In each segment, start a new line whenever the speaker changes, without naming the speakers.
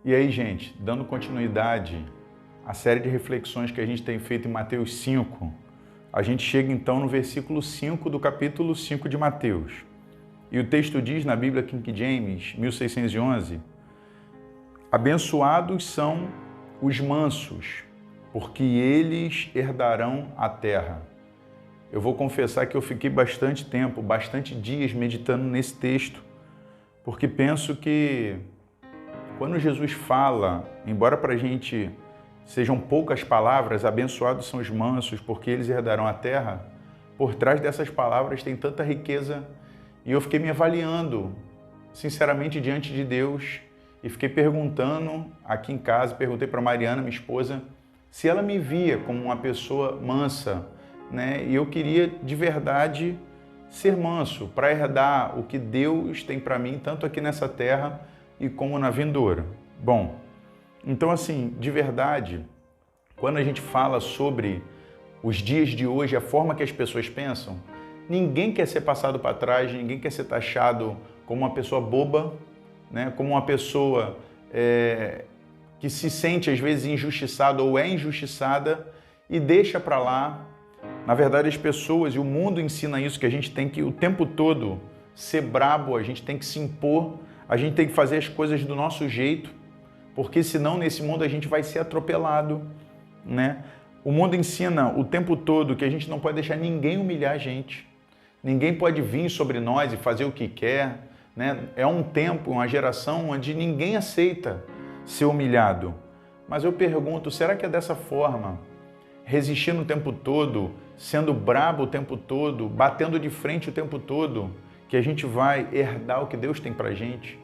E aí, gente, dando continuidade à série de reflexões que a gente tem feito em Mateus 5, a gente chega então no versículo 5 do capítulo 5 de Mateus. E o texto diz na Bíblia King James, 1611, abençoados são os mansos, porque eles herdarão a terra. Eu vou confessar que eu fiquei bastante tempo, bastante dias meditando nesse texto, porque penso que quando Jesus fala, embora para a gente sejam poucas palavras, abençoados são os mansos, porque eles herdarão a terra, por trás dessas palavras tem tanta riqueza. E eu fiquei me avaliando, sinceramente, diante de Deus, e fiquei perguntando aqui em casa, perguntei para Mariana, minha esposa, se ela me via como uma pessoa mansa, né? E eu queria de verdade ser manso, para herdar o que Deus tem para mim, tanto aqui nessa terra e como na vindoura. Bom, então assim, de verdade, quando a gente fala sobre os dias de hoje, a forma que as pessoas pensam, ninguém quer ser passado para trás, ninguém quer ser taxado como uma pessoa boba, né? Como uma pessoa que se sente às vezes injustiçada ou é injustiçada e deixa para lá. Na verdade, as pessoas e o mundo ensina isso, que a gente tem que o tempo todo ser brabo, a gente tem que se impor, a gente tem que fazer as coisas do nosso jeito, porque senão nesse mundo a gente vai ser atropelado, né? O mundo ensina o tempo todo que a gente não pode deixar ninguém humilhar a gente. Ninguém pode vir sobre nós e fazer o que quer, né? É um tempo, uma geração onde ninguém aceita ser humilhado. Mas eu pergunto, será que é dessa forma, resistindo o tempo todo, sendo brabo o tempo todo, batendo de frente o tempo todo, que a gente vai herdar o que Deus tem pra gente?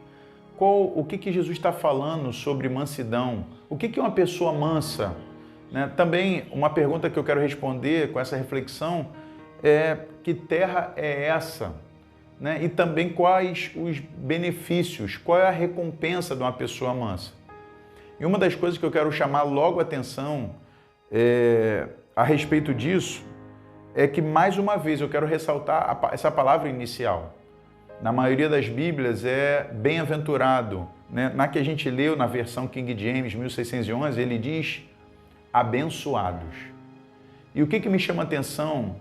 O que Jesus está falando sobre mansidão? O que é uma pessoa mansa? Né? Também uma pergunta que eu quero responder com essa reflexão é que terra é essa? Né? E também quais os benefícios, qual é a recompensa de uma pessoa mansa? E uma das coisas que eu quero chamar logo a atenção a respeito disso é que, mais uma vez, eu quero ressaltar essa palavra inicial. Na maioria das Bíblias é bem-aventurado, né? Na que a gente leu na versão King James 1611, ele diz abençoados. E o que me chama a atenção,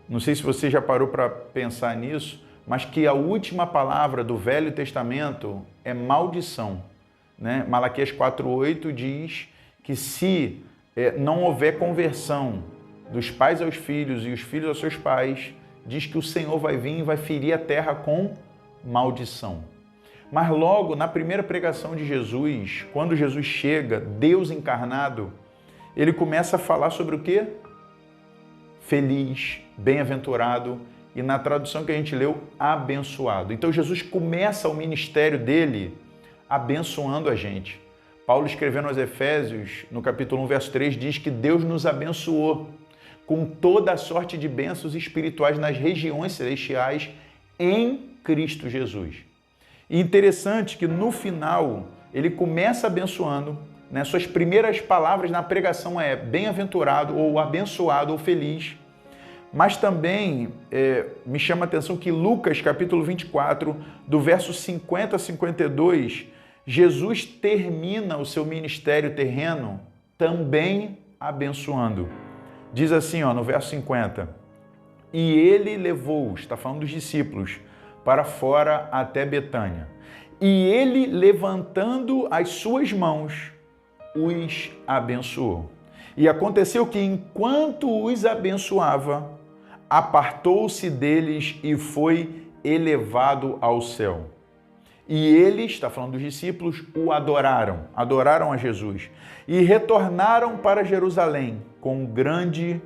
não sei se você já parou para pensar nisso, mas que a última palavra do Velho Testamento é maldição, né? Malaquias 4:8 diz que se não houver conversão dos pais aos filhos e os filhos aos seus pais, diz que o Senhor vai vir e vai ferir a terra com maldição. Mas logo na primeira pregação de Jesus, quando Jesus chega, Deus encarnado, ele começa a falar sobre o quê? Feliz, bem-aventurado e, na tradução que a gente leu, abençoado. Então Jesus começa o ministério dele abençoando a gente. Paulo, escrevendo aos Efésios, no capítulo 1, verso 3, diz que Deus nos abençoou com toda a sorte de bênçãos espirituais nas regiões celestiais em Cristo Jesus. E interessante que no final ele começa abençoando, né? Suas primeiras palavras na pregação é bem-aventurado ou abençoado ou feliz. Mas também me chama a atenção que Lucas, capítulo 24, do verso 50 a 52, Jesus termina o seu ministério terreno também abençoando. Diz assim, no verso 50, e ele levou-os, está falando dos discípulos, para fora até Betânia. E ele, levantando as suas mãos, os abençoou. E aconteceu que, enquanto os abençoava, apartou-se deles e foi elevado ao céu. E eles, está falando dos discípulos, o adoraram a Jesus e retornaram para Jerusalém com grande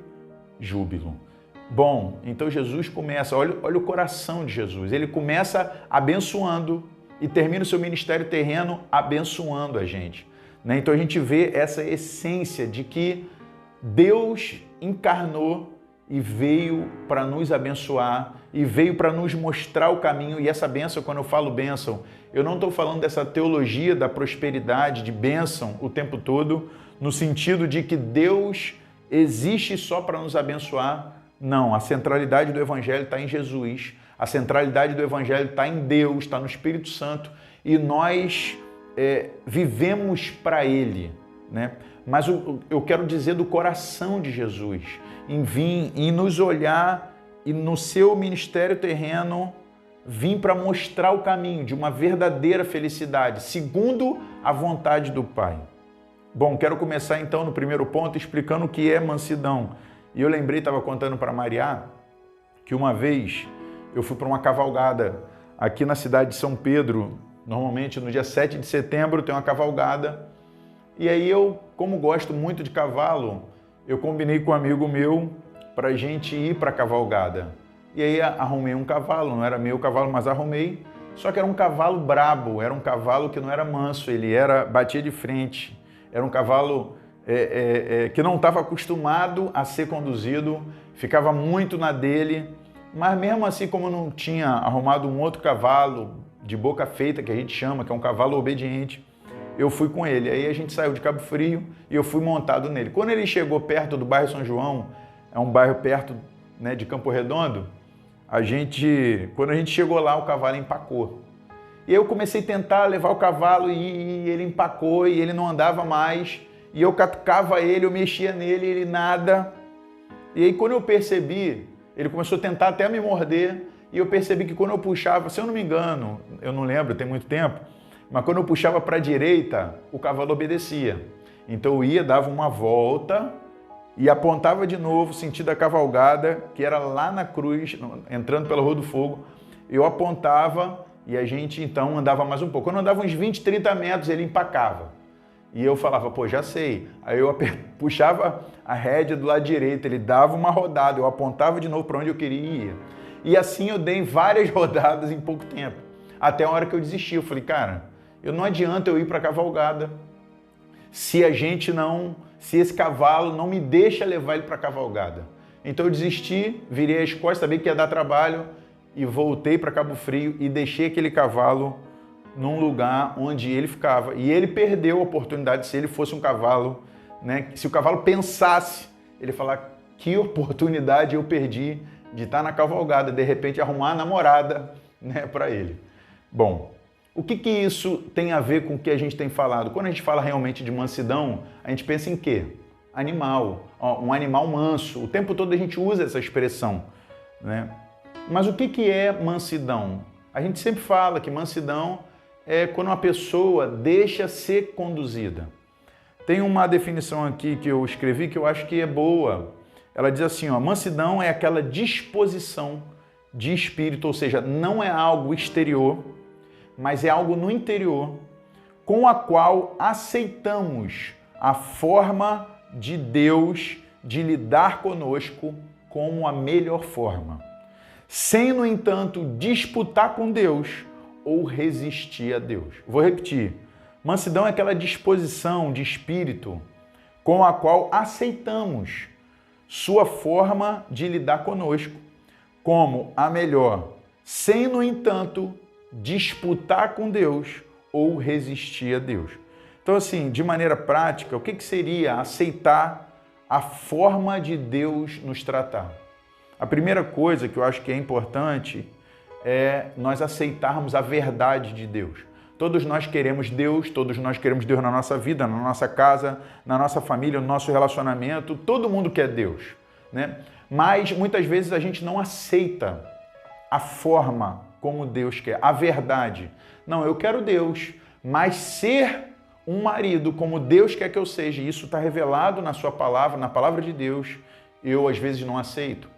júbilo. Bom, então Jesus começa, olha o coração de Jesus, ele começa abençoando e termina o seu ministério terreno abençoando a gente, né? Então a gente vê essa essência de que Deus encarnou e veio para nos abençoar e veio para nos mostrar o caminho. E essa bênção, quando eu falo bênção, eu não estou falando dessa teologia da prosperidade, de bênção o tempo todo, no sentido de que Deus existe só para nos abençoar. Não, a centralidade do Evangelho está em Jesus, a centralidade do Evangelho está em Deus, está no Espírito Santo, e nós vivemos para Ele, né? Mas eu quero dizer do coração de Jesus, em vir, em nos olhar e no seu ministério terreno, vir para mostrar o caminho de uma verdadeira felicidade, segundo a vontade do Pai. Bom, quero começar então no primeiro ponto explicando o que é mansidão. E eu lembrei, estava contando para Mariá, que uma vez eu fui para uma cavalgada aqui na cidade de São Pedro. Normalmente no dia 7 de setembro tem uma cavalgada. E aí eu, como gosto muito de cavalo, eu combinei com um amigo meu para a gente ir para a cavalgada. E aí arrumei um cavalo, não era meu cavalo, mas arrumei. Só que era um cavalo brabo, era um cavalo que não era manso, ele batia de frente. Era um cavalo que não estava acostumado a ser conduzido, ficava muito na dele. Mas mesmo assim, como eu não tinha arrumado um outro cavalo de boca feita, que a gente chama, que é um cavalo obediente, eu fui com ele. Aí a gente saiu de Cabo Frio e eu fui montado nele. Quando ele chegou perto do bairro São João, é um bairro perto, né, de Campo Redondo, quando a gente chegou lá, o cavalo empacou. E aí eu comecei a tentar levar o cavalo e ele empacou e ele não andava mais. E eu catucava ele, eu mexia nele, ele nada. E aí quando eu percebi, ele começou a tentar até me morder. E eu percebi que quando eu puxava, se eu não me engano, eu não lembro, tem muito tempo, mas quando eu puxava para a direita, o cavalo obedecia. Então eu ia, dava uma volta e apontava de novo, sentido a cavalgada, que era lá na cruz, entrando pela Rua do Fogo. Eu apontava e a gente então andava mais um pouco. Quando eu andava uns 20, 30 metros, ele empacava. E eu falava, pô, já sei. Aí eu puxava a rédea do lado direito, ele dava uma rodada, eu apontava de novo para onde eu queria ir. E assim eu dei várias rodadas em pouco tempo. Até a hora que eu desisti. Eu falei, cara, não adianta eu ir para a cavalgada se esse cavalo não me deixa levar ele para a cavalgada. Então eu desisti, virei as costas, sabia que ia dar trabalho e voltei para Cabo Frio e deixei aquele cavalo num lugar onde ele ficava. E ele perdeu a oportunidade, se ele fosse um cavalo, né? Se o cavalo pensasse, ele falar, que oportunidade eu perdi de estar na cavalgada, de repente arrumar a namorada, né, para ele. Bom, o que isso tem a ver com o que a gente tem falado? Quando a gente fala realmente de mansidão, a gente pensa em quê? Animal, um animal manso. O tempo todo a gente usa essa expressão, né? Mas o que é mansidão? A gente sempre fala que mansidão é quando uma pessoa deixa ser conduzida. Tem uma definição aqui que eu escrevi que eu acho que é boa. Ela diz assim, mansidão é aquela disposição de espírito, ou seja, não é algo exterior, mas é algo no interior, com a qual aceitamos a forma de Deus de lidar conosco como a melhor forma, sem, no entanto, disputar com Deus ou resistir a Deus. Vou repetir. Mansidão é aquela disposição de espírito com a qual aceitamos sua forma de lidar conosco como a melhor, sem, no entanto, disputar com Deus ou resistir a Deus. Então, assim, de maneira prática, o que seria aceitar a forma de Deus nos tratar? A primeira coisa que eu acho que é importante é nós aceitarmos a verdade de Deus. Todos nós queremos Deus na nossa vida, na nossa casa, na nossa família, no nosso relacionamento, todo mundo quer Deus, né? Mas muitas vezes a gente não aceita a forma como Deus quer, a verdade. Não, eu quero Deus, mas ser um marido como Deus quer que eu seja, e isso está revelado na sua palavra, na palavra de Deus, eu às vezes não aceito.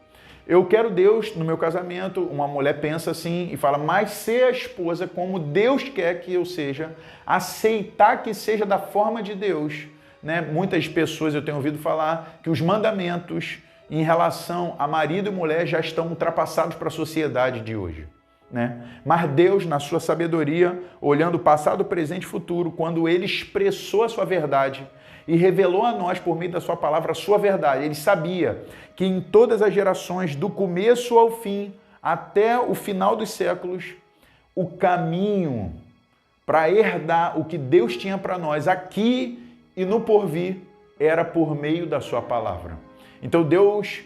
Eu quero Deus no meu casamento, uma mulher pensa assim e fala, mas ser a esposa como Deus quer que eu seja, aceitar que seja da forma de Deus, né? Muitas pessoas eu tenho ouvido falar que os mandamentos em relação a marido e mulher já estão ultrapassados para a sociedade de hoje, né? Mas Deus, na sua sabedoria, olhando o passado, presente e futuro, quando Ele expressou a sua verdade e revelou a nós, por meio da sua palavra, a sua verdade, Ele sabia que em todas as gerações, do começo ao fim, até o final dos séculos, o caminho para herdar o que Deus tinha para nós aqui e no porvir era por meio da sua palavra. Então Deus,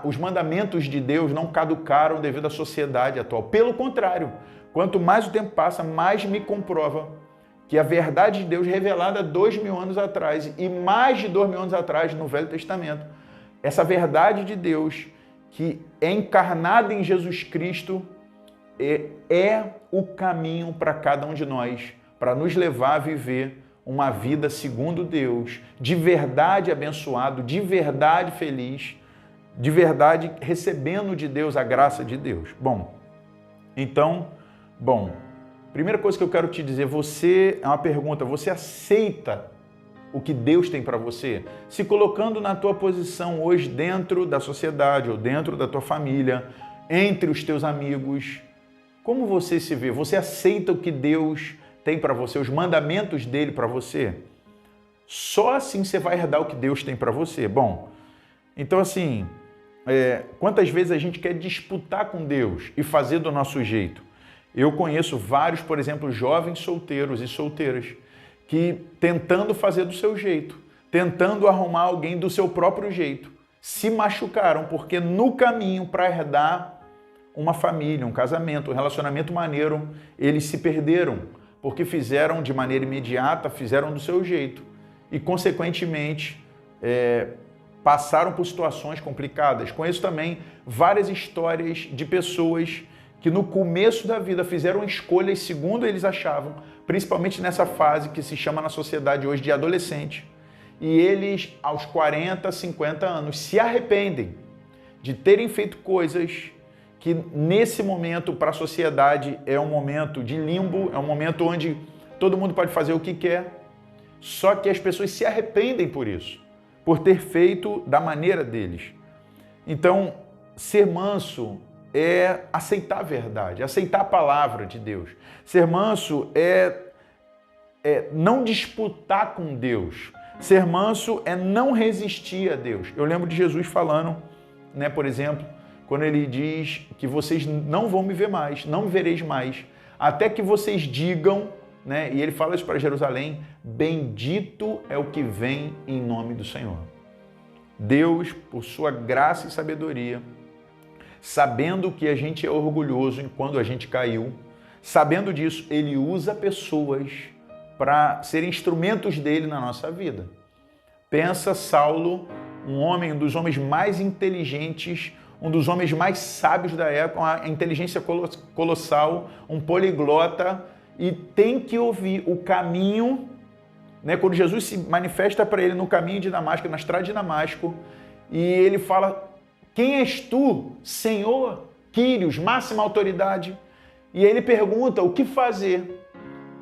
os mandamentos de Deus não caducaram devido à sociedade atual. Pelo contrário, quanto mais o tempo passa, mais me comprova que a verdade de Deus revelada 2000 anos atrás e mais de 2000 anos atrás no Velho Testamento, essa verdade de Deus que é encarnada em Jesus Cristo é o caminho para cada um de nós, para nos levar a viver uma vida segundo Deus, de verdade abençoado, de verdade feliz, de verdade recebendo de Deus a graça de Deus. Então, primeira coisa que eu quero te dizer, é uma pergunta, você aceita o que Deus tem para você? Se colocando na tua posição hoje dentro da sociedade ou dentro da tua família, entre os teus amigos, como você se vê? Você aceita o que Deus tem para você, os mandamentos dele para você? Só assim você vai herdar o que Deus tem para você. Então assim, quantas vezes a gente quer disputar com Deus e fazer do nosso jeito? Eu conheço vários, por exemplo, jovens solteiros e solteiras que tentando fazer do seu jeito, tentando arrumar alguém do seu próprio jeito, se machucaram porque no caminho para herdar uma família, um casamento, um relacionamento maneiro, eles se perderam porque fizeram de maneira imediata, fizeram do seu jeito e, consequentemente, passaram por situações complicadas. Conheço também várias histórias de pessoas que no começo da vida fizeram escolhas segundo eles achavam, principalmente nessa fase que se chama na sociedade hoje de adolescente. E eles, aos 40, 50 anos, se arrependem de terem feito coisas que nesse momento para a sociedade é um momento de limbo, é um momento onde todo mundo pode fazer o que quer, só que as pessoas se arrependem por isso, por ter feito da maneira deles. Então, ser manso é aceitar a verdade, aceitar a palavra de Deus. Ser manso é não disputar com Deus. Ser manso é não resistir a Deus. Eu lembro de Jesus falando, por exemplo, quando ele diz que vocês não vão me ver mais, não me vereis mais, até que vocês digam, e ele fala isso para Jerusalém, bendito é o que vem em nome do Senhor. Deus, por sua graça e sabedoria, sabendo que a gente é orgulhoso quando a gente caiu, sabendo disso, ele usa pessoas para serem instrumentos dele na nossa vida. Pensa Saulo, um dos homens mais inteligentes, um dos homens mais sábios da época, uma inteligência colossal, um poliglota, e tem que ouvir o caminho, quando Jesus se manifesta para ele no caminho de Damasco, na estrada de Damasco, e ele fala: quem és tu, Senhor, Quírios, máxima autoridade? E ele pergunta o que fazer.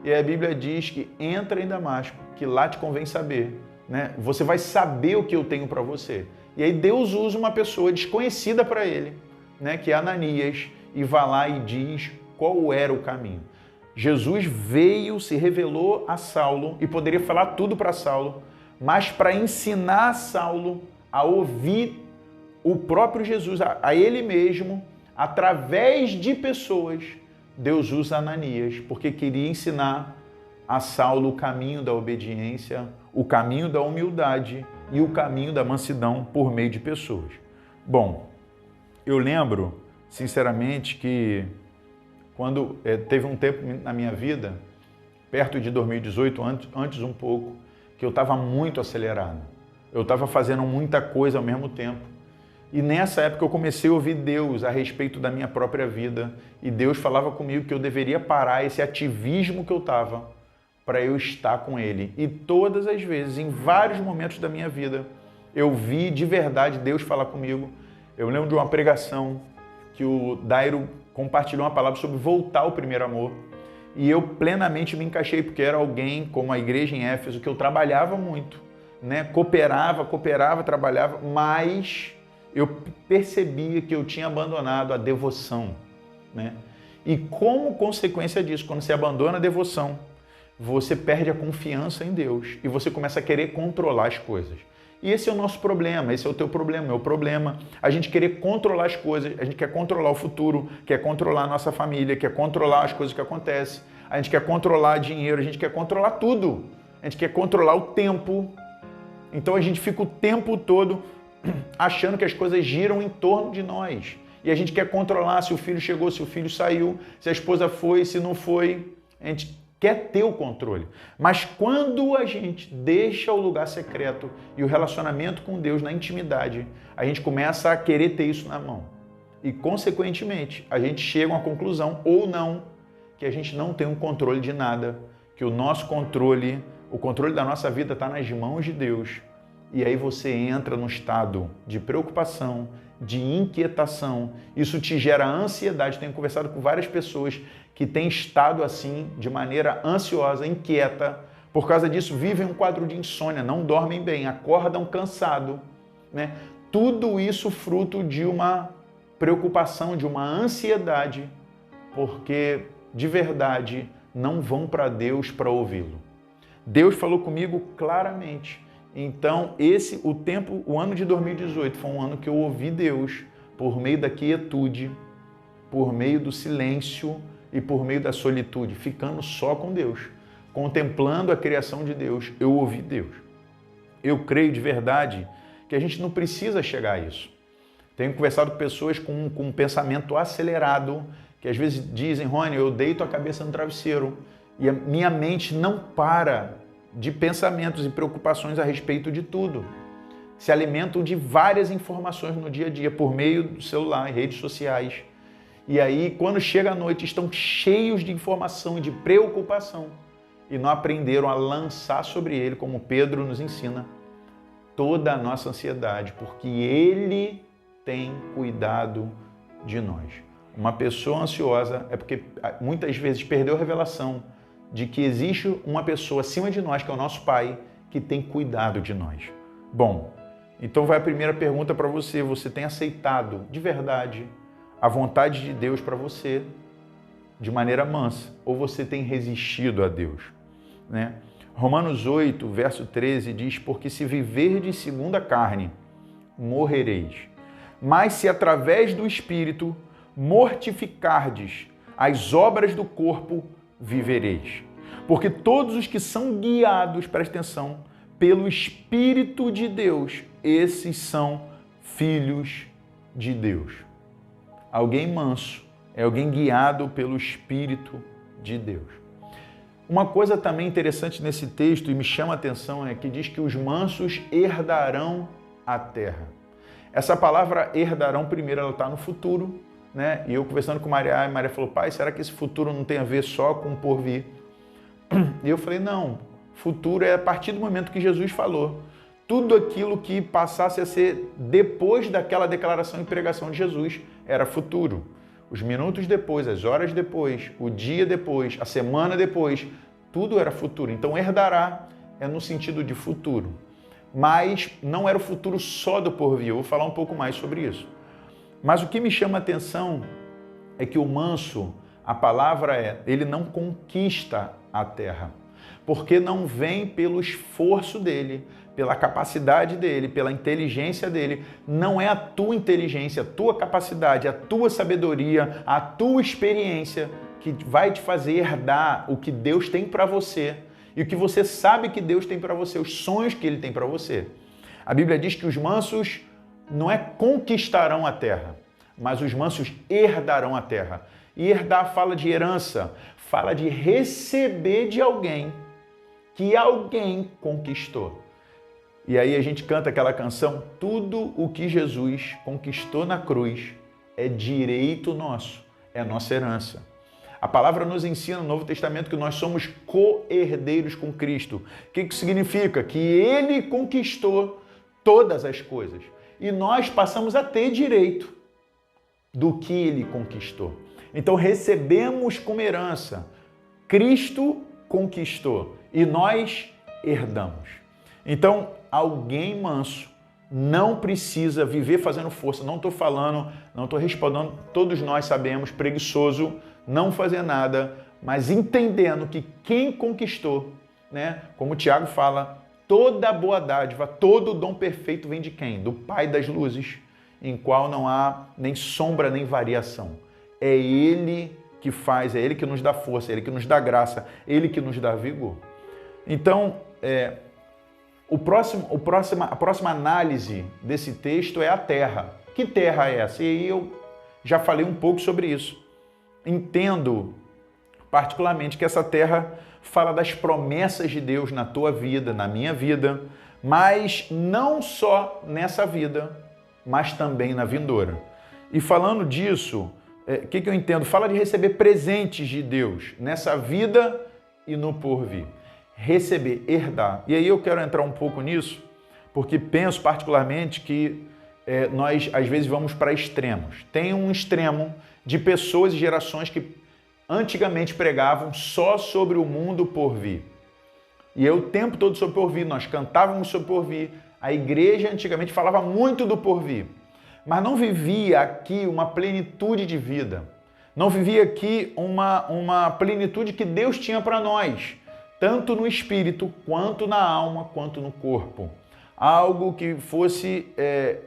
E a Bíblia diz que entra em Damasco, que lá te convém saber. Você vai saber o que eu tenho para você. E aí Deus usa uma pessoa desconhecida para ele, que é Ananias, e vai lá e diz qual era o caminho. Jesus veio, se revelou a Saulo e poderia falar tudo para Saulo, mas para ensinar Saulo a ouvir o próprio Jesus, a ele mesmo, através de pessoas, Deus usa Ananias, porque queria ensinar a Saulo o caminho da obediência, o caminho da humildade e o caminho da mansidão por meio de pessoas. Eu lembro, sinceramente, que quando teve um tempo na minha vida, perto de 2018, antes um pouco, que eu estava muito acelerado. Eu estava fazendo muita coisa ao mesmo tempo. E nessa época eu comecei a ouvir Deus a respeito da minha própria vida. E Deus falava comigo que eu deveria parar esse ativismo que eu estava para eu estar com Ele. E todas as vezes, em vários momentos da minha vida, eu vi de verdade Deus falar comigo. Eu lembro de uma pregação que o Dairo compartilhou uma palavra sobre voltar ao primeiro amor. E eu plenamente me encaixei, porque era alguém, como a igreja em Éfeso, que eu trabalhava muito, cooperava, trabalhava, mas eu percebia que eu tinha abandonado a devoção, E como consequência disso, quando você abandona a devoção, você perde a confiança em Deus e você começa a querer controlar as coisas. E esse é o nosso problema, esse é o teu problema, o meu problema. A gente querer controlar as coisas, a gente quer controlar o futuro, quer controlar a nossa família, quer controlar as coisas que acontecem, a gente quer controlar dinheiro, a gente quer controlar tudo. A gente quer controlar o tempo. Então a gente fica o tempo todo achando que as coisas giram em torno de nós. E a gente quer controlar se o filho chegou, se o filho saiu, se a esposa foi, se não foi. A gente quer ter o controle. Mas quando a gente deixa o lugar secreto e o relacionamento com Deus na intimidade, a gente começa a querer ter isso na mão. E, consequentemente, a gente chega a uma conclusão, ou não, que a gente não tem um controle de nada, que o nosso controle, o controle da nossa vida está nas mãos de Deus. E aí você entra num estado de preocupação, de inquietação. Isso te gera ansiedade. Tenho conversado com várias pessoas que têm estado assim, de maneira ansiosa, inquieta. Por causa disso, vivem um quadro de insônia, não dormem bem, acordam cansado, né? Tudo isso fruto de uma preocupação, de uma ansiedade, porque de verdade não vão para Deus para ouvi-lo. Deus falou comigo claramente. Então, o ano de 2018 foi um ano que eu ouvi Deus por meio da quietude, por meio do silêncio e por meio da solitude, ficando só com Deus, contemplando a criação de Deus. Eu ouvi Deus. Eu creio de verdade que a gente não precisa chegar a isso. Tenho conversado com pessoas com um pensamento acelerado, que às vezes dizem, Rony, eu deito a cabeça no travesseiro e a minha mente não para de pensamentos e preocupações a respeito de tudo. Se alimentam de várias informações no dia a dia, por meio do celular, redes sociais. E aí, quando chega a noite, estão cheios de informação e de preocupação e não aprenderam a lançar sobre ele, como Pedro nos ensina, toda a nossa ansiedade, porque ele tem cuidado de nós. Uma pessoa ansiosa é porque muitas vezes perdeu a revelação de que existe uma pessoa acima de nós, que é o nosso Pai, que tem cuidado de nós. Bom, então vai a primeira pergunta para você. Você tem aceitado de verdade a vontade de Deus para você de maneira mansa? Ou você tem resistido a Deus, né? Romanos 8, verso 13 diz, porque se viverdes segundo a carne, morrereis. Mas se através do Espírito mortificardes as obras do corpo, vivereis. Porque todos os que são guiados, presta atenção, pelo Espírito de Deus, esses são filhos de Deus. Alguém manso é alguém guiado pelo Espírito de Deus. Uma coisa também interessante nesse texto e me chama a atenção é que diz que os mansos herdarão a terra. Essa palavra herdarão, primeiro, ela está no futuro, né? E eu conversando com Maria, a Maria falou, pai, será que esse futuro não tem a ver só com o porvir? E eu falei, não, futuro é a partir do momento que Jesus falou. Tudo aquilo que passasse a ser depois daquela declaração e pregação de Jesus era futuro. Os minutos depois, as horas depois, o dia depois, a semana depois, tudo era futuro. Então, herdará é no sentido de futuro. Mas não era o futuro só do porvir. Eu vou falar um pouco mais sobre isso. Mas o que me chama a atenção é que o manso, a palavra é, ele não conquista a terra, porque não vem pelo esforço dele, pela capacidade dele, pela inteligência dele. Não é a tua inteligência, a tua capacidade, a tua sabedoria, a tua experiência que vai te fazer herdar o que Deus tem para você e o que você sabe que Deus tem para você, os sonhos que Ele tem para você. A Bíblia diz que os mansos não é conquistarão a terra, mas os mansos herdarão a terra. E herdar fala de herança, fala de receber de alguém que alguém conquistou. E aí a gente canta aquela canção, tudo o que Jesus conquistou na cruz é direito nosso, é nossa herança. A palavra nos ensina no Novo Testamento que nós somos co-herdeiros com Cristo. O que isso significa? Que Ele conquistou todas as coisas. E nós passamos a ter direito do que Ele conquistou. Então recebemos como herança. Cristo conquistou e nós herdamos. Então, alguém manso não precisa viver fazendo força. Não estou respondendo, todos nós sabemos, preguiçoso, não fazer nada, mas entendendo que quem conquistou, né? Como o Tiago fala, toda boa dádiva, todo dom perfeito vem de quem? Do Pai das luzes, em qual não há nem sombra nem variação. É Ele que faz, é Ele que nos dá força, é Ele que nos dá graça, é Ele que nos dá vigor. Então, a próxima análise desse texto é a terra. Que terra é essa? E aí eu já falei um pouco sobre isso. Entendo particularmente que essa terra fala das promessas de Deus na tua vida, na minha vida, mas não só nessa vida, mas também na vindoura. E falando disso, o que eu entendo? Fala de receber presentes de Deus nessa vida e no porvir. Receber, herdar. E aí eu quero entrar um pouco nisso, porque penso particularmente que nós às vezes vamos para extremos. Tem um extremo de pessoas e gerações que antigamente pregavam só sobre o mundo por vir. E o tempo todo sobre o porvir, nós cantávamos sobre o porvir. A igreja antigamente falava muito do porvir, mas não vivia aqui uma plenitude de vida. Não vivia aqui uma plenitude que Deus tinha para nós, tanto no espírito, quanto na alma, quanto no corpo. Algo que fosse,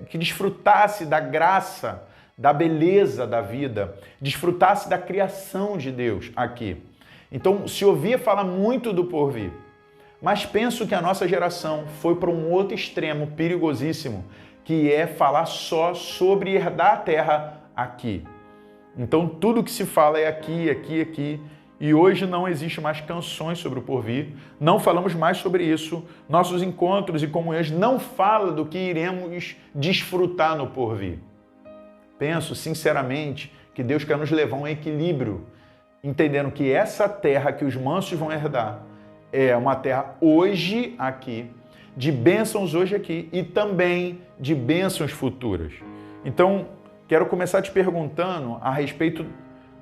que desfrutasse da graça, da beleza da vida, desfrutasse da criação de Deus aqui. Então, se ouvia falar muito do porvir, mas penso que a nossa geração foi para um outro extremo perigosíssimo, que é falar só sobre herdar a terra aqui. Então, tudo que se fala é aqui, aqui, aqui. E hoje não existe mais canções sobre o porvir, não falamos mais sobre isso. Nossos encontros e comunhões não falam do que iremos desfrutar no porvir. Penso, sinceramente, que Deus quer nos levar a um equilíbrio, entendendo que essa terra que os mansos vão herdar é uma terra hoje aqui, de bênçãos hoje aqui e também de bênçãos futuras. Então, quero começar te perguntando a respeito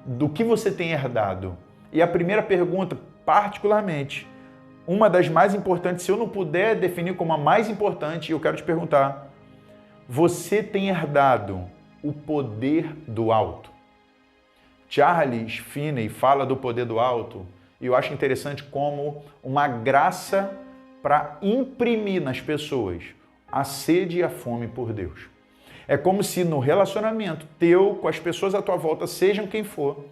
do que você tem herdado. E a primeira pergunta, particularmente, uma das mais importantes, se eu não puder definir como a mais importante, eu quero te perguntar, você tem herdado o poder do alto? Charles Finney fala do poder do alto e eu acho interessante como uma graça para imprimir nas pessoas a sede e a fome por Deus. É como se no relacionamento teu com as pessoas à tua volta, sejam quem for,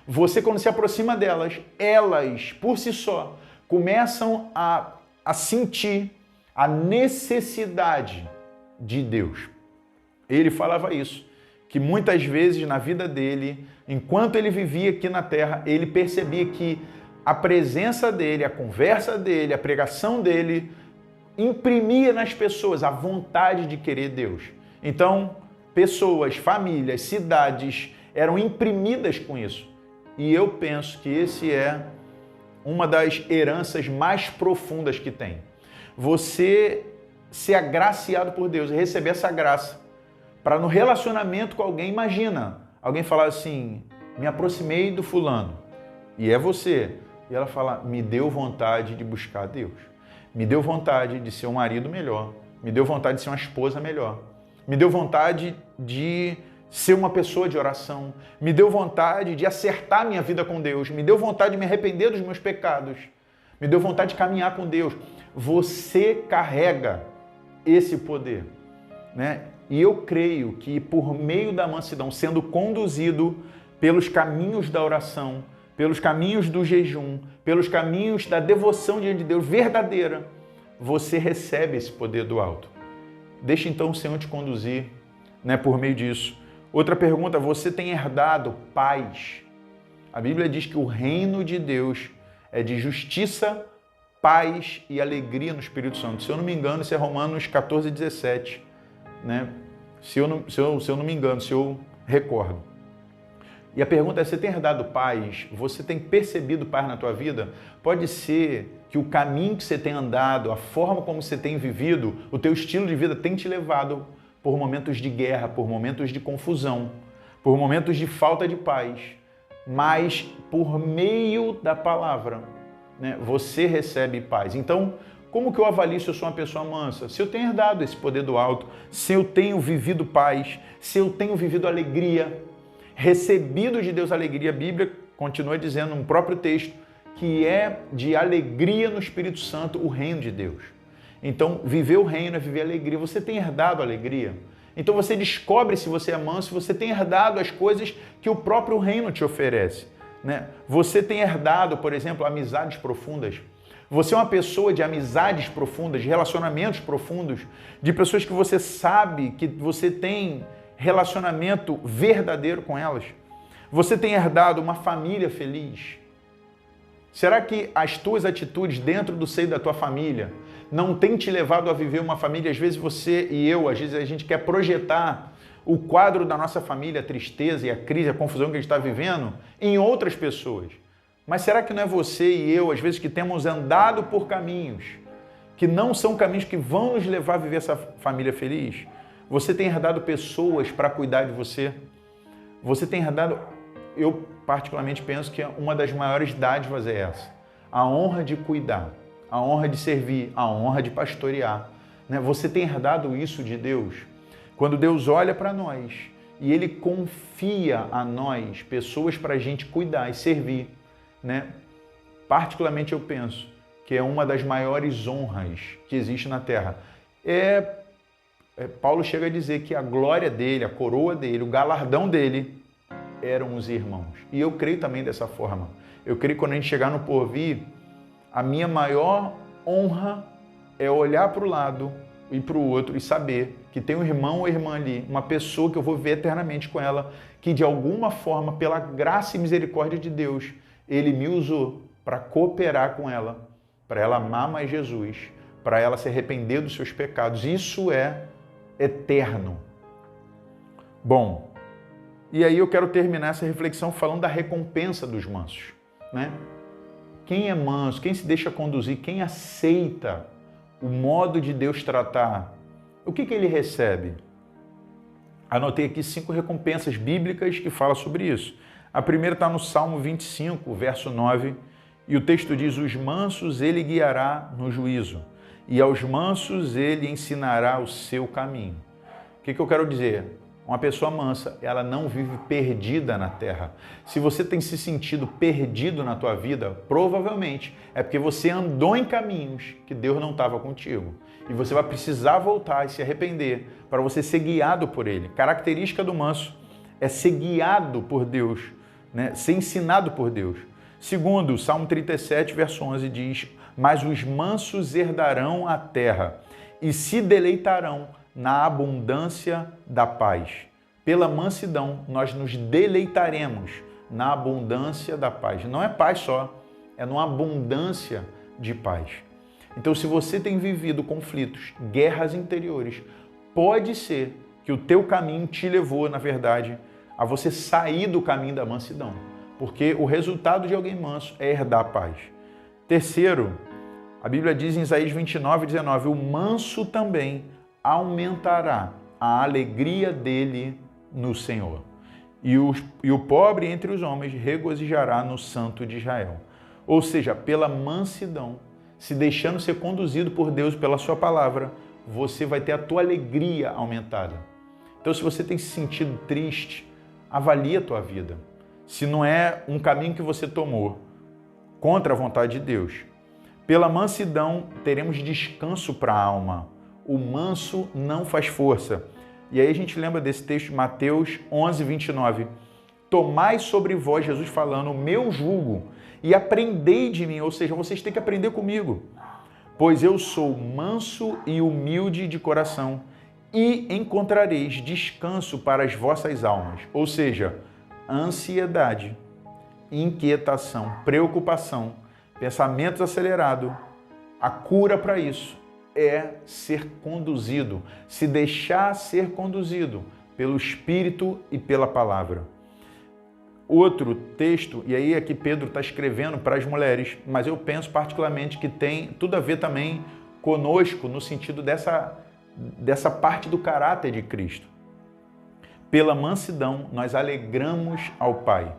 você, quando se aproxima delas, elas, por si só, começam a sentir a necessidade de Deus. Ele falava isso, que muitas vezes na vida dele, enquanto ele vivia aqui na terra, ele percebia que a presença dele, a conversa dele, a pregação dele, imprimia nas pessoas a vontade de querer Deus. Então, pessoas, famílias, cidades eram imprimidas com isso. E eu penso que esse é uma das heranças mais profundas que tem. Você ser agraciado por Deus e receber essa graça para no relacionamento com alguém, imagina, alguém falar assim, me aproximei do fulano, e é você. E ela fala, me deu vontade de buscar Deus. Me deu vontade de ser um marido melhor. Me deu vontade de ser uma esposa melhor. Me deu vontade de ser uma pessoa de oração, me deu vontade de acertar minha vida com Deus, me deu vontade de me arrepender dos meus pecados, me deu vontade de caminhar com Deus. Você carrega esse poder, né? E eu creio que por meio da mansidão, sendo conduzido pelos caminhos da oração, pelos caminhos do jejum, pelos caminhos da devoção diante de Deus verdadeira, você recebe esse poder do alto. Deixa então o Senhor te conduzir, né, por meio disso. Outra pergunta, você tem herdado paz? A Bíblia diz que o reino de Deus é de justiça, paz e alegria no Espírito Santo. Se eu não me engano, isso é Romanos 14, 17. Né? Se eu não me engano, se eu recordo. E a pergunta é, você tem herdado paz? Você tem percebido paz na tua vida? Pode ser que o caminho que você tem andado, a forma como você tem vivido, o teu estilo de vida tem te levado por momentos de guerra, por momentos de confusão, por momentos de falta de paz, mas por meio da palavra, né, você recebe paz. Então, como que eu avalio se eu sou uma pessoa mansa? Se eu tenho herdado esse poder do alto, se eu tenho vivido paz, se eu tenho vivido alegria, recebido de Deus alegria, a Bíblia continua dizendo no próprio texto que é de alegria no Espírito Santo o reino de Deus. Então, viver o reino é viver alegria. Você tem herdado alegria? Então, você descobre se você é manso, se você tem herdado as coisas que o próprio reino te oferece. Né? Você tem herdado, por exemplo, amizades profundas. Você é uma pessoa de amizades profundas, de relacionamentos profundos, de pessoas que você sabe que você tem relacionamento verdadeiro com elas. Você tem herdado uma família feliz. Será que as tuas atitudes dentro do seio da tua família não têm te levado a viver uma família? Às vezes você e eu, às vezes a gente quer projetar o quadro da nossa família, a tristeza e a crise, a confusão que a gente está vivendo, em outras pessoas. Mas será que não é você e eu, às vezes, que temos andado por caminhos que não são caminhos que vão nos levar a viver essa família feliz? Você tem herdado pessoas para cuidar de você? Você tem herdado... Eu particularmente penso que uma das maiores dádivas é essa. A honra de cuidar, a honra de servir, a honra de pastorear. Né? Você tem herdado isso de Deus? Quando Deus olha para nós e Ele confia a nós pessoas para a gente cuidar e servir, né? Particularmente eu penso que é uma das maiores honras que existe na Terra. Paulo chega a dizer que a glória dele, a coroa dele, o galardão dele eram os irmãos. E eu creio também dessa forma. Eu creio que quando a gente chegar no porvir, a minha maior honra é olhar para o lado e para o outro e saber que tem um irmão ou irmã ali, uma pessoa que eu vou ver eternamente com ela, que de alguma forma, pela graça e misericórdia de Deus, Ele me usou para cooperar com ela, para ela amar mais Jesus, para ela se arrepender dos seus pecados. Isso é eterno. Bom, e aí eu quero terminar essa reflexão falando da recompensa dos mansos, né? Quem é manso, quem se deixa conduzir, quem aceita o modo de Deus tratar, o que ele recebe? Anotei aqui 5 recompensas bíblicas que falam sobre isso. A primeira está no Salmo 25, verso 9, e o texto diz: os mansos ele guiará no juízo, e aos mansos ele ensinará o seu caminho. O que eu quero dizer? Uma pessoa mansa, ela não vive perdida na terra. Se você tem se sentido perdido na tua vida, provavelmente é porque você andou em caminhos que Deus não estava contigo. E você vai precisar voltar e se arrepender para você ser guiado por Ele. Característica do manso é ser guiado por Deus, né? Ser ensinado por Deus. Segundo, o Salmo 37, verso 11 diz: mas os mansos herdarão a terra e se deleitarão na abundância da paz. Pela mansidão, nós nos deleitaremos na abundância da paz. Não é paz só, é numa abundância de paz. Então, se você tem vivido conflitos, guerras interiores, pode ser que o teu caminho te levou, na verdade, a você sair do caminho da mansidão. Porque o resultado de alguém manso é herdar a paz. Terceiro, a Bíblia diz em Isaías 29, 19, o manso também aumentará a alegria dele no Senhor. E o pobre entre os homens regozijará no Santo de Israel. Ou seja, pela mansidão, se deixando ser conduzido por Deus pela sua palavra, você vai ter a tua alegria aumentada. Então, se você tem se sentido triste, avalie a tua vida. Se não é um caminho que você tomou contra a vontade de Deus. Pela mansidão, teremos descanso para a alma. O manso não faz força. E aí a gente lembra desse texto de Mateus 11, 29. Tomai sobre vós, Jesus falando, o meu jugo e aprendei de mim. Ou seja, vocês têm que aprender comigo. Pois eu sou manso e humilde de coração e encontrareis descanso para as vossas almas. Ou seja, ansiedade, inquietação, preocupação, pensamentos acelerados, a cura para isso é ser conduzido, se deixar ser conduzido pelo Espírito e pela palavra. Outro texto, e aí aqui Pedro está escrevendo para as mulheres, mas eu penso particularmente que tem tudo a ver também conosco no sentido dessa parte do caráter de Cristo. Pela mansidão nós alegramos ao Pai.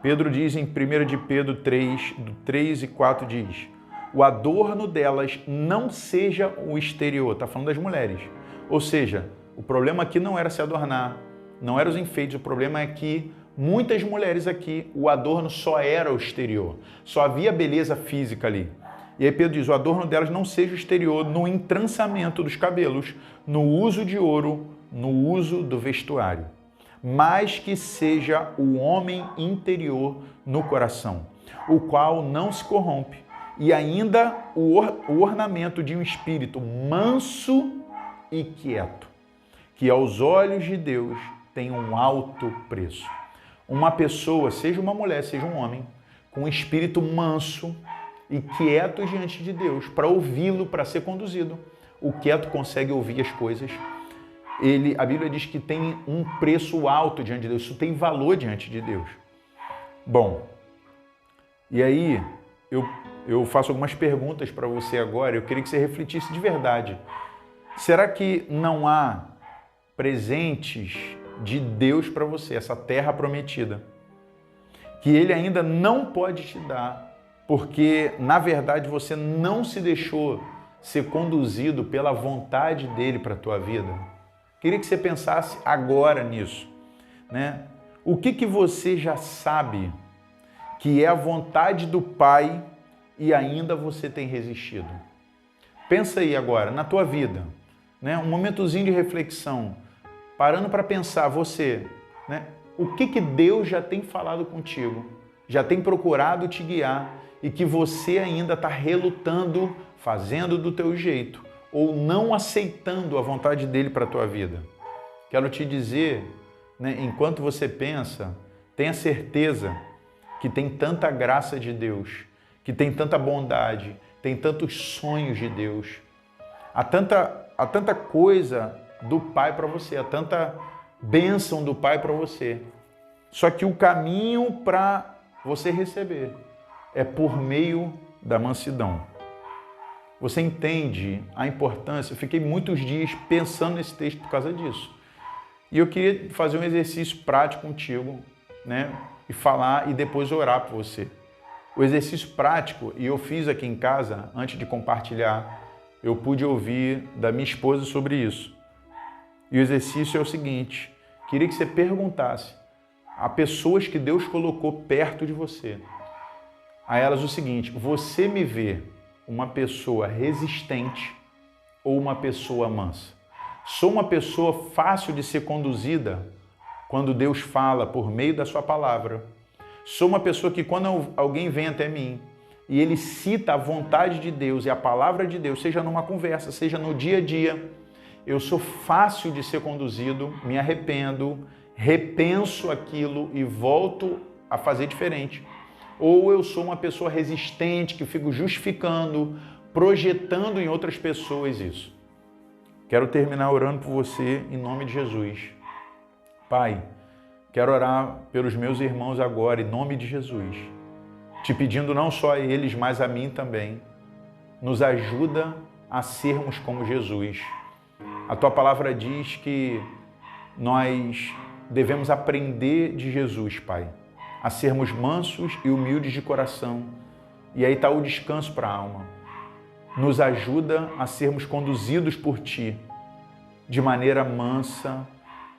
Pedro diz em 1 de Pedro 3, do 3 e 4 diz: o adorno delas não seja o exterior, está falando das mulheres. Ou seja, o problema aqui não era se adornar, não eram os enfeites, o problema é que muitas mulheres aqui, o adorno só era o exterior, só havia beleza física ali. E aí Pedro diz, o adorno delas não seja o exterior, no entrançamento dos cabelos, no uso de ouro, no uso do vestuário, mas que seja o homem interior no coração, o qual não se corrompe, e ainda o ornamento de um espírito manso e quieto, que aos olhos de Deus tem um alto preço. Uma pessoa, seja uma mulher, seja um homem, com um espírito manso e quieto diante de Deus, para ouvi-lo, para ser conduzido. O quieto consegue ouvir as coisas. A Bíblia diz que tem um preço alto diante de Deus, isso tem valor diante de Deus. Bom, e aí eu faço algumas perguntas para você agora, eu queria que você refletisse de verdade. Será que não há presentes de Deus para você, essa terra prometida, que Ele ainda não pode te dar, porque, na verdade, você não se deixou ser conduzido pela vontade dEle para a tua vida? Queria que você pensasse agora nisso, né? O que você já sabe que é a vontade do Pai e ainda você tem resistido? Pensa aí agora, na tua vida, né? Um momentozinho de reflexão, parando para pensar, você, né? O que Deus já tem falado contigo, já tem procurado te guiar e que você ainda está relutando, fazendo do teu jeito ou não aceitando a vontade dele para a tua vida? Quero te dizer, né, enquanto você pensa, tenha certeza que tem tanta graça de Deus, que tem tanta bondade, tem tantos sonhos de Deus, há tanta coisa do Pai para você, há tanta bênção do Pai para você. Só que o caminho para você receber é por meio da mansidão. Você entende a importância? Eu fiquei muitos dias pensando nesse texto por causa disso. E eu queria fazer um exercício prático contigo, né? E falar e depois orar por você. O exercício prático, e eu fiz aqui em casa, antes de compartilhar, eu pude ouvir da minha esposa sobre isso. E o exercício é o seguinte: queria que você perguntasse a pessoas que Deus colocou perto de você, a elas o seguinte: você me vê uma pessoa resistente ou uma pessoa mansa? Sou uma pessoa fácil de ser conduzida quando Deus fala por meio da sua palavra? Sou uma pessoa que quando alguém vem até mim e ele cita a vontade de Deus e a palavra de Deus, seja numa conversa, seja no dia a dia, eu sou fácil de ser conduzido, me arrependo, repenso aquilo e volto a fazer diferente? Ou eu sou uma pessoa resistente que fico justificando, projetando em outras pessoas isso? Quero terminar orando por você em nome de Jesus. Pai, quero orar pelos meus irmãos agora em nome de Jesus, te pedindo não só a eles, mas a mim também. Nos ajuda a sermos como Jesus. A tua palavra diz que nós devemos aprender de Jesus, Pai, a sermos mansos e humildes de coração. E aí está o descanso para a alma. Nos ajuda a sermos conduzidos por Ti de maneira mansa,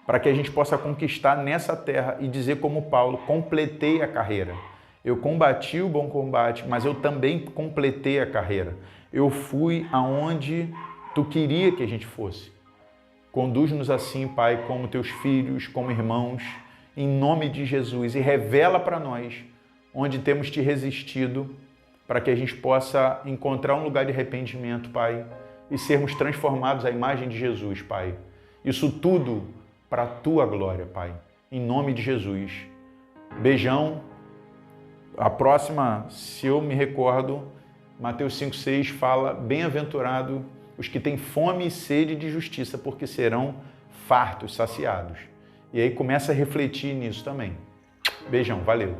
para que a gente possa conquistar nessa terra e dizer como Paulo: completei a carreira. Eu combati o bom combate, mas eu também completei a carreira. Eu fui aonde Tu queria que a gente fosse. Conduz-nos assim, Pai, como Teus filhos, como irmãos, em nome de Jesus, e revela para nós onde temos Te resistido, para que a gente possa encontrar um lugar de arrependimento, Pai, e sermos transformados à imagem de Jesus, Pai. Isso tudo para a Tua glória, Pai, em nome de Jesus. Beijão. A próxima, se eu me recordo, Mateus 5,6 fala: bem-aventurado os que têm fome e sede de justiça, porque serão fartos, saciados. E aí começa a refletir nisso também. Beijão, valeu.